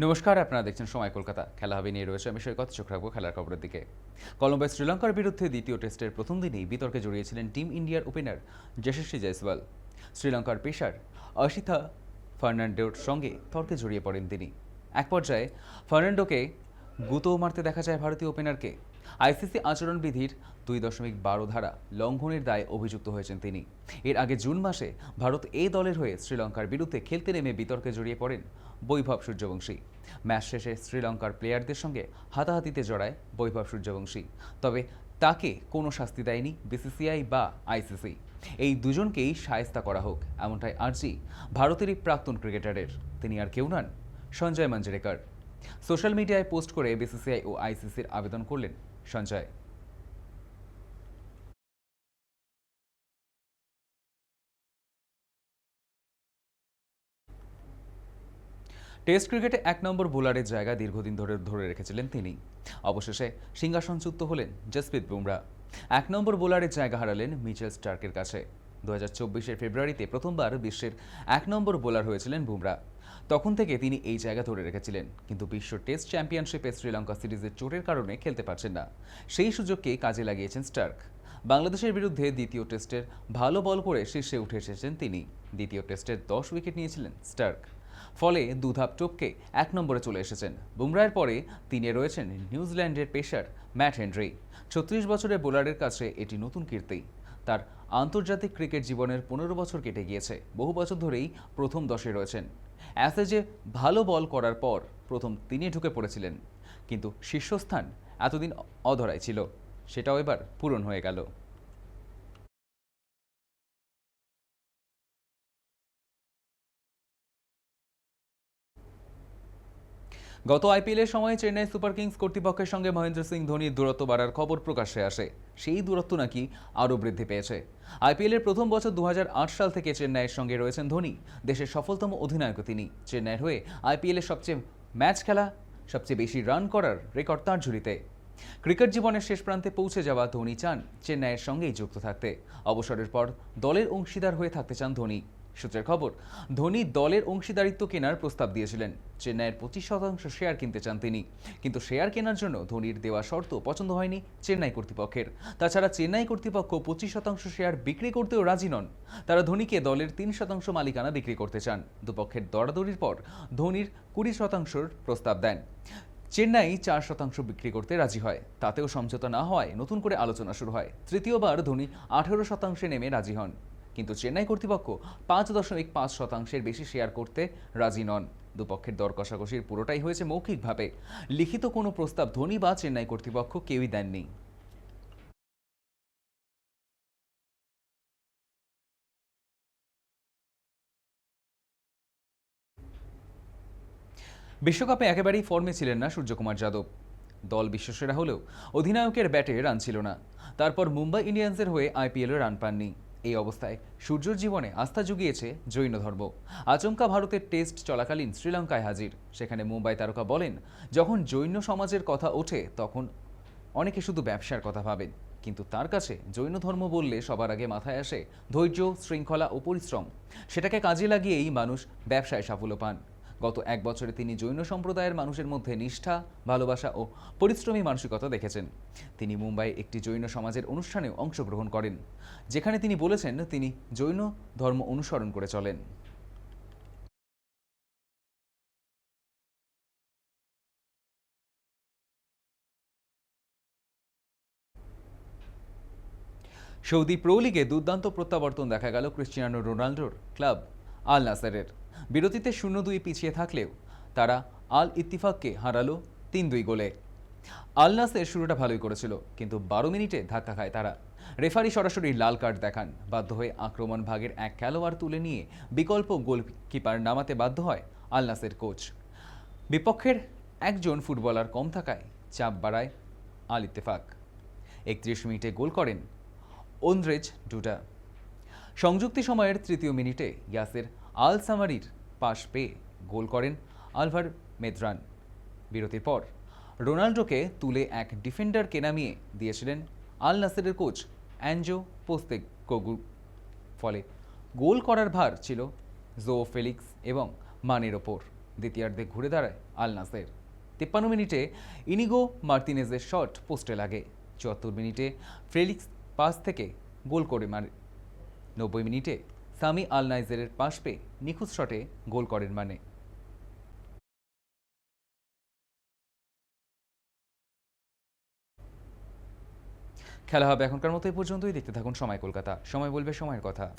নমস্কার, আপনারা দেখছেন সময় কলকাতা। খেলা হবে নিয়ে রয়েছে আমি সৈকত। চোখ রাখবো খেলার খবরের দিকে। কলম্বোয় শ্রীলঙ্কার বিরুদ্ধে দ্বিতীয় টেস্টের প্রথম দিনেই বিতর্কে জড়িয়েছিলেন টিম ইন্ডিয়ার ওপেনার যশস্বী জয়সওয়াল। শ্রীলঙ্কার পেসার অসিথা ফার্নান্ডোর সঙ্গে তর্কে জড়িয়ে পড়েন তিনি। এক পর্যায়ে ফার্নান্ডোকে গুঁতো মারতে দেখা যায় ভারতীয় ওপেনারকে। আইসিসি আচরণবিধির 2.12 ধারা লঙ্ঘনের দায়ে অভিযুক্ত হয়েছেন তিনি। এর আগে জুন মাসে ভারত এ দলের হয়ে শ্রীলঙ্কার বিরুদ্ধে খেলতে নেমে বিতর্কে জড়িয়ে পড়েন বৈভব সূর্যবংশী। ম্যাচ শেষে শ্রীলঙ্কার প্লেয়ারদের সঙ্গে হাতাহাতিতে জড়ায় বৈভব সূর্যবংশী। তবে তাকে কোনো শাস্তি দেয়নি বিসিসিআই বা আইসিসি। এই দুজনকেই শায়েস্তা করা হোক, এমনটাই আর্জি ভারতেরই প্রাক্তন ক্রিকেটারের। তিনি আর কেউ নন, সঞ্জয় মঞ্জরেকর। সোশ্যাল মিডিয়ায় পোস্ট করে বিসিসিআই ও আইসিসির আবেদন করলেন সঞ্জয়। টেস্ট ক্রিকেটে 1 নম্বর বোলারের জায়গা দীর্ঘদিন ধরে রেখেছিলেন তিনি। অবশেষে সিংহাসনচ্যুত হলেন জসপ্রীত বুমরা। 1 নম্বর বোলারের জায়গা হারালেন মিচেল স্টার্কের কাছে। 2024-এর ফেব্রুয়ারিতে প্রথমবার বিশ্বের 1 নম্বর বোলার হয়েছিলেন বুমরা। তখন থেকে তিনি এই জায়গা ধরে রেখেছিলেন, কিন্তু বিশ্ব টেস্ট চ্যাম্পিয়নশিপে শ্রীলঙ্কা সিরিজের চোটের কারণে খেলতে পারছেন না। সেই সুযোগকে কাজে লাগিয়েছেন স্টার্ক। বাংলাদেশের বিরুদ্ধে দ্বিতীয় টেস্টের ভালো বল করে শীর্ষে উঠে এসেছেন তিনি। দ্বিতীয় টেস্টের 10 উইকেট নিয়েছিলেন স্টার্ক। ফলে দুধাপ টপকে 1 নম্বরে চলে এসেছেন। বুমরার পরে তিনি রয়েছেন নিউজিল্যান্ডের পেসার ম্যাট হেনরি। 36 বছরের বোলারের কাছে এটি নতুন কীর্তি। তার আন্তর্জাতিক ক্রিকেট জীবনের 15 বছর কেটে গিয়েছে। বহু বছর ধরেই প্রথম 10-এ রয়েছেন। অ্যাসেজে ভালো বল করার পর প্রথম তিনি ঢুকে পড়েছিলেন, কিন্তু শীর্ষস্থান এতদিন অধরাই ছিল। সেটাও এবার পূরণ হয়ে গেল। গত আইপিএলের সময় চেন্নাই সুপার কিংস কর্তৃপক্ষের সঙ্গে মহেন্দ্র সিং ধোনির দূরত্ব বাড়ার খবর প্রকাশ্যে আসে। সেই দূরত্ব নাকি আরও বৃদ্ধি পেয়েছে। আইপিএলের প্রথম বছর 2008 সাল থেকে চেন্নাইয়ের সঙ্গে রয়েছেন ধোনি। দেশের সফলতম অধিনায়ক তিনি। চেন্নাইয়ের হয়ে আইপিএলের সবচেয়ে ম্যাচ খেলা, সবচেয়ে বেশি রান করার রেকর্ড তাঁর ঝুলিতে। ক্রিকেট জীবনের শেষ প্রান্তে পৌঁছে যাওয়া ধোনি চান চেন্নাইয়ের সঙ্গেই যুক্ত থাকতে। অবসরের পর দলের অংশীদার হয়ে থাকতে চান ধোনি। সূত্রের খবর, ধোনি দলের অংশীদারিত্ব কেনার প্রস্তাব দিয়েছিলেন। চেন্নাইয়ের 25% শেয়ার কিনতে চান তিনি, কিন্তু শেয়ার কেনার জন্য ধোনির দেওয়া শর্ত পছন্দ হয়নি চেন্নাই কর্তৃপক্ষের। তাছাড়া চেন্নাই কর্তৃপক্ষ 25% শেয়ার বিক্রি করতেও রাজি নন। তারা ধোনিকে দলের 3% মালিকানা বিক্রি করতে চান। দুপক্ষের দরাদরির পর ধোনির 20%-র প্রস্তাব দেন। চেন্নাই 4% বিক্রি করতে রাজি হয়। তাতেও সমঝোতা না হয় নতুন করে আলোচনা শুরু হয়। তৃতীয়বার ধোনি 18%-এ নেমে রাজি হন, কিন্তু চেন্নাই কর্তৃপক্ষ 5.5%-এর বেশি শেয়ার করতে রাজি নন। দুপক্ষের দর কষাকষির পুরোটাই হয়েছে মৌখিকভাবে। লিখিত কোনো প্রস্তাব ধোনি বা চেন্নাই কর্তৃপক্ষ কেউই দেননি। বিশ্বকাপে একেবারেই ফর্মে ছিলেন না সূর্যকুমার যাদব। দল বিশ্বসেরা হলেও অধিনায়কের ব্যাটে রান ছিল না। তারপর মুম্বাই ইন্ডিয়ান্সের হয়ে আইপিএলে রান পাননি। এই অবস্থায় সূর্যর জীবনে আস্থা জুগিয়েছে জৈন ধর্ম। আচমকা ভারতের টেস্ট চলাকালীন শ্রীলঙ্কায় হাজির। সেখানে মুম্বাই তারকা বলেন, যখন জৈন সমাজের কথা ওঠে তখন অনেকে শুধু ব্যবসার কথা ভাবেন, কিন্তু তার কাছে জৈন ধর্ম বললে সবার আগে মাথায় আসে ধৈর্য, শৃঙ্খলা ও পরিশ্রম। সেটাকে কাজে লাগিয়েই মানুষ ব্যবসায় সাফল্য পান। গত 1 বছরে তিনি জৈন সম্প্রদায়ের মানুষের মধ্যে নিষ্ঠা, ভালোবাসা ও পরিশ্রমী মানসিকতা দেখেছেন। তিনি মুম্বাইয়ে একটি জৈন সমাজের অনুষ্ঠানেও অংশগ্রহণ করেন, যেখানে তিনি বলেছেন তিনি জৈন ধর্ম অনুসরণ করে চলেন। সৌদি প্রো লিগে দুর্দান্ত প্রত্যাবর্তন দেখা গেল ক্রিশ্চিয়ানো রোনাল্ডোর ক্লাব আল নাসেরের। বিরতিতে 0-2 পিছিয়ে থাকলেও তারা আল ইত্তিফাককে হারালো 3-2 গোলে। আল নাসের শুরুটা ভালোই করেছিল, কিন্তু 12 মিনিটে ধাক্কা খায় তারা। রেফারি সরাসরি লাল কার্ড দেখান। বাধ্য হয়ে আক্রমণ ভাগের এক খেলোয়াড় তুলে নিয়ে বিকল্প গোলকিপার নামাতে বাধ্য হয় আল নাসের কোচ। বিপক্ষের একজন ফুটবলার কম থাকায় চাপ বাড়ায় আল ইত্তেফাক। 31 মিনিটে গোল করেন ওন্দ্রেজ ডুডা। সংযুক্তি সময়ের 3য় মিনিটে ইয়াসের আল সামারির পাস পেয়ে গোল করেন আলভার মেদ্রান। বিরতির পর রোনাল্ডোকে তুলে এক ডিফেন্ডারকে নামিয়ে দিয়েছিলেন আল নাসেরের কোচ অ্যাঞ্জো পোস্তেকোগলু। ফলে গোল করার ভার ছিল জো ফেলিক্স এবং মানের ওপর। দ্বিতীয়ার্ধে ঘুরে দাঁড়ায় আল নাসের। 53 মিনিটে ইনিগো মার্তিনেজের শট পোস্টে লাগে। 74 মিনিটে ফেলিক্স পাস থেকে গোল করে মারে। 90 মিনিটে সামি আল নাইজেরের পাস পেয়ে নিখুঁত শটে গোল করেন মানে। খেলা হবে এখনকার মতো এই পর্যন্তই। দেখতে থাকুন সময় কলকাতা, সময় বলবে সময়ের কথা।